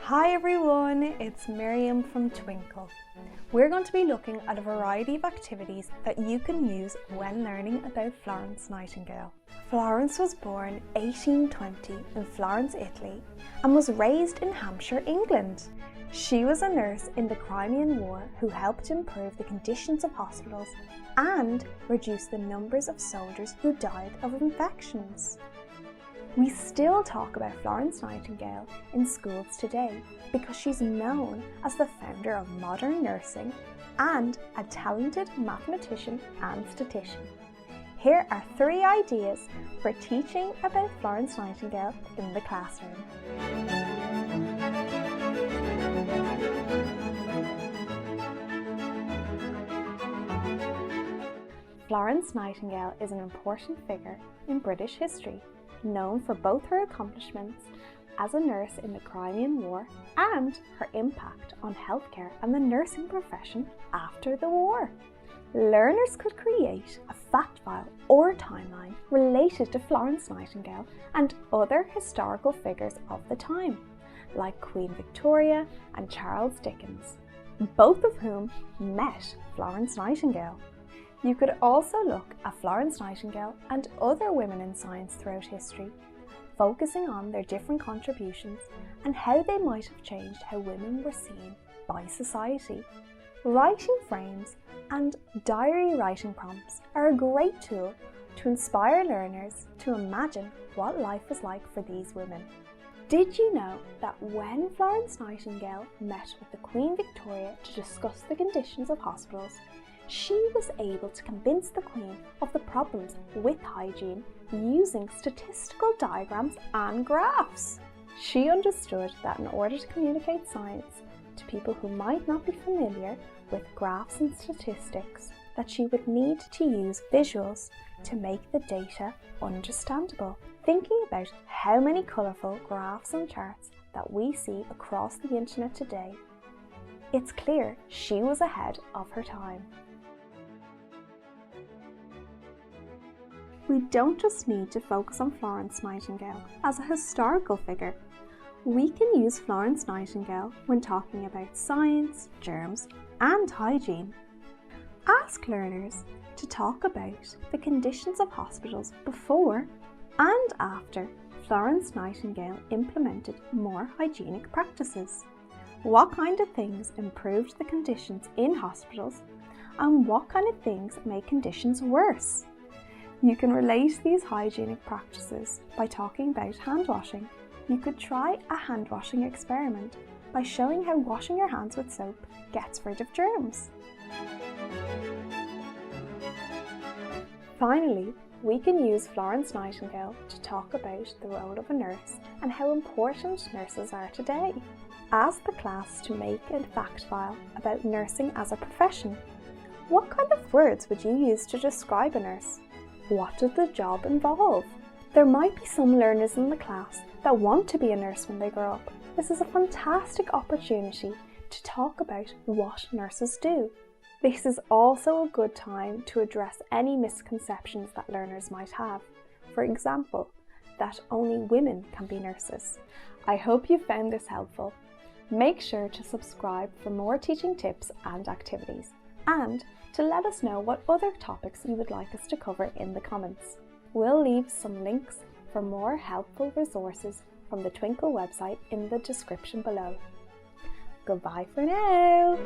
Hi everyone, it's Miriam from Twinkl. We're going to be looking at a variety of activities that you can use when learning about Florence Nightingale. Florence was born 1820 in Florence, Italy, and was raised in Hampshire, England. She was a nurse in the Crimean War who helped improve the conditions of hospitals and reduce the numbers of soldiers who died of infections. We still talk about Florence Nightingale in schools today because she's known as the founder of modern nursing and a talented mathematician and statistician. Here are 3 ideas for teaching about Florence Nightingale in the classroom. Florence Nightingale is an important figure in British history, known for both her accomplishments as a nurse in the Crimean War and her impact on healthcare and the nursing profession after the war. Learners could create a fact file or timeline related to Florence Nightingale and other historical figures of the time, like Queen Victoria and Charles Dickens, both of whom met Florence Nightingale. You could also look at Florence Nightingale and other women in science throughout history, focusing on their different contributions and how they might have changed how women were seen by society. Writing frames and diary writing prompts are a great tool to inspire learners to imagine what life was like for these women. Did you know that when Florence Nightingale met with the Queen Victoria to discuss the conditions of hospitals, she was able to convince the Queen of the problems with hygiene using statistical diagrams and graphs? She understood that in order to communicate science to people who might not be familiar with graphs and statistics, that she would need to use visuals to make the data understandable. Thinking about how many colourful graphs and charts that we see across the internet today, it's clear she was ahead of her time. We don't just need to focus on Florence Nightingale as a historical figure. We can use Florence Nightingale when talking about science, germs, and hygiene. Ask learners to talk about the conditions of hospitals before and after Florence Nightingale implemented more hygienic practices. What kind of things improved the conditions in hospitals, and what kind of things made conditions worse? You can relate these hygienic practices by talking about hand washing. You could try a hand washing experiment by showing how washing your hands with soap gets rid of germs. Finally, we can use Florence Nightingale to talk about the role of a nurse and how important nurses are today. Ask the class to make a fact file about nursing as a profession. What kind of words would you use to describe a nurse? What did the job involve? There might be some learners in the class that want to be a nurse when they grow up. This is a fantastic opportunity to talk about what nurses do. This is also a good time to address any misconceptions that learners might have. For example, that only women can be nurses. I hope you found this helpful. Make sure to subscribe for more teaching tips and activities, and to let us know what other topics you would like us to cover in the comments. We'll leave some links for more helpful resources from the Twinkl website in the description below. Goodbye for now!